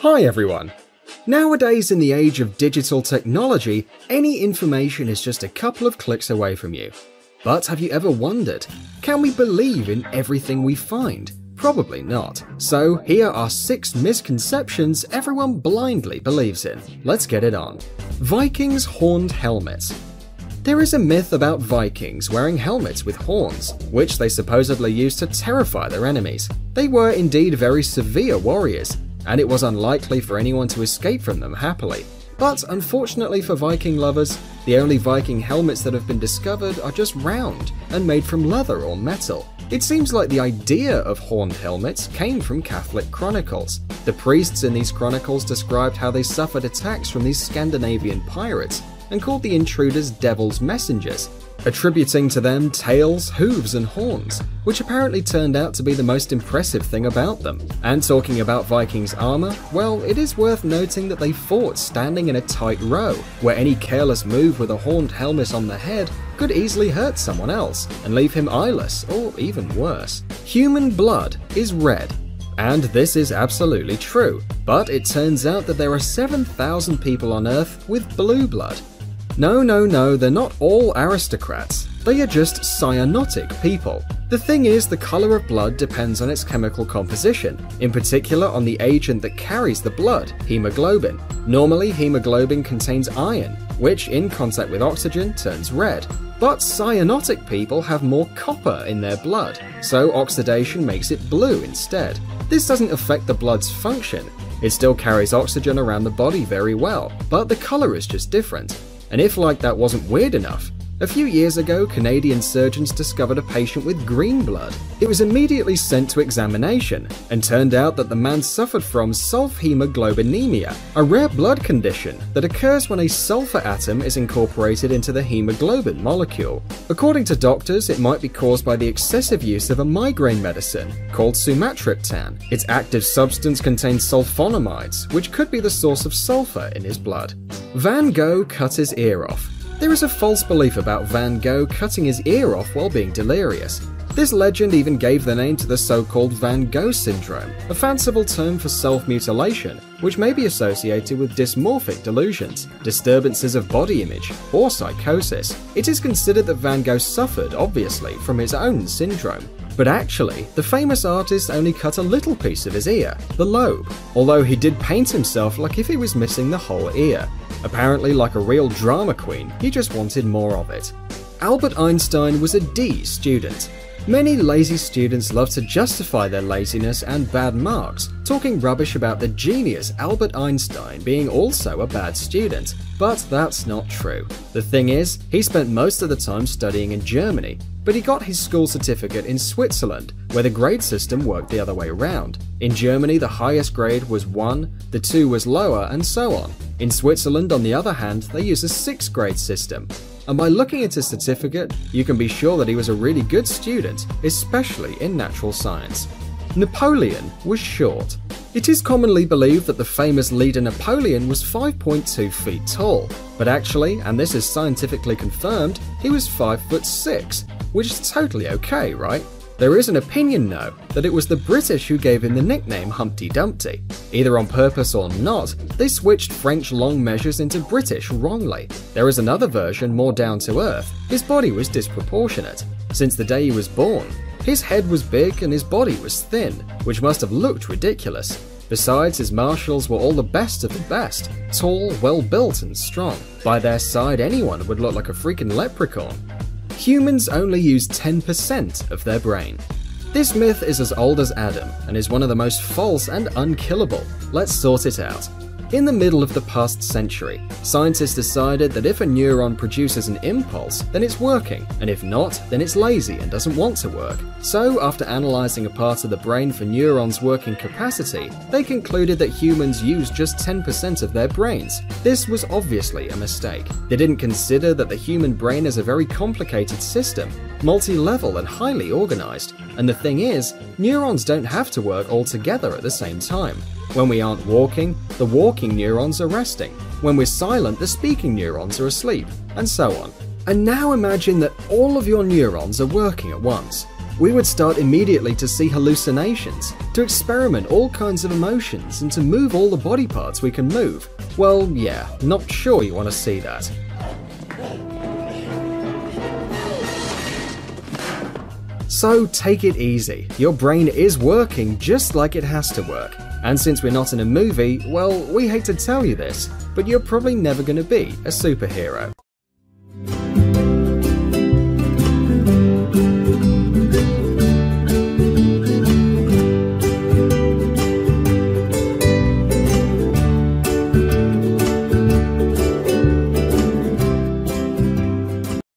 Hi everyone! Nowadays, in the age of digital technology, any information is just a couple of clicks away from you. But have you ever wondered, can we believe in everything we find? Probably not. So here are 6 misconceptions everyone blindly believes in. Let's get it on. Vikings' horned helmets. There is a myth about Vikings wearing helmets with horns, which they supposedly used to terrify their enemies. They were indeed very severe warriors, and it was unlikely for anyone to escape from them happily. But unfortunately for Viking lovers, the only Viking helmets that have been discovered are just round and made from leather or metal. It seems like the idea of horned helmets came from Catholic chronicles. The priests in these chronicles described how they suffered attacks from these Scandinavian pirates and called the intruders devil's messengers, attributing to them tails, hooves and horns, which apparently turned out to be the most impressive thing about them. And talking about Vikings' armor, well, it is worth noting that they fought standing in a tight row, where any careless move with a horned helmet on the head could easily hurt someone else and leave him eyeless, or even worse. Human blood is red. And this is absolutely true, but it turns out that there are 7,000 people on Earth with blue blood. No, they're not all aristocrats. They are just cyanotic people. The thing is, the color of blood depends on its chemical composition, in particular on the agent that carries the blood, hemoglobin. Normally, hemoglobin contains iron, which in contact with oxygen turns red. But cyanotic people have more copper in their blood, so oxidation makes it blue instead. This doesn't affect the blood's function. It still carries oxygen around the body very well, but the color is just different. And if like that wasn't weird enough, a few years ago, Canadian surgeons discovered a patient with green blood. It was immediately sent to examination, and turned out that the man suffered from sulfhemoglobinemia, a rare blood condition that occurs when a sulfur atom is incorporated into the hemoglobin molecule. According to doctors, it might be caused by the excessive use of a migraine medicine called sumatriptan. Its active substance contains sulfonamides, which could be the source of sulfur in his blood. Van Gogh cut his ear off. There is a false belief about Van Gogh cutting his ear off while being delirious. This legend even gave the name to the so-called Van Gogh syndrome, a fanciful term for self-mutilation, which may be associated with dysmorphic delusions, disturbances of body image, or psychosis. It is considered that Van Gogh suffered, obviously, from his own syndrome. But actually, the famous artist only cut a little piece of his ear, the lobe, although he did paint himself like if he was missing the whole ear. Apparently, like a real drama queen, he just wanted more of it. Albert Einstein was a D student. Many lazy students love to justify their laziness and bad marks, talking rubbish about the genius Albert Einstein being also a bad student. But that's not true. The thing is, he spent most of the time studying in Germany, but he got his school certificate in Switzerland, where the grade system worked the other way around. In Germany, the highest grade was 1, the 2 was lower, and so on. In Switzerland, on the other hand, they use a 6th grade system. And by looking at his certificate, you can be sure that he was a really good student, especially in natural science. Napoleon was short. It is commonly believed that the famous leader Napoleon was 5.2 feet tall, but actually, and this is scientifically confirmed, he was 5'6", which is totally okay, right? There is an opinion, though, that it was the British who gave him the nickname Humpty Dumpty. Either on purpose or not, they switched French long measures into British wrongly. There is another version more down to earth. His body was disproportionate. Since the day he was born, his head was big and his body was thin, which must have looked ridiculous. Besides, his marshals were all the best of the best, tall, well-built and strong. By their side, anyone would look like a freaking leprechaun. Humans only use 10% of their brain. This myth is as old as Adam and is one of the most false and unkillable. Let's sort it out. In the middle of the past century, scientists decided that if a neuron produces an impulse, then it's working, and if not, then it's lazy and doesn't want to work. So, after analysing a part of the brain for neurons' working capacity, they concluded that humans use just 10% of their brains. This was obviously a mistake. They didn't consider that the human brain is a very complicated system, multi-level and highly organised. And the thing is, neurons don't have to work all together at the same time. When we aren't walking, the walking neurons are resting. When we're silent, the speaking neurons are asleep, and so on. And now imagine that all of your neurons are working at once. We would start immediately to see hallucinations, to experiment all kinds of emotions, and to move all the body parts we can move. Well, yeah, not sure you want to see that. So take it easy, your brain is working just like it has to work. And since we're not in a movie, well, we hate to tell you this, but you're probably never going to be a superhero.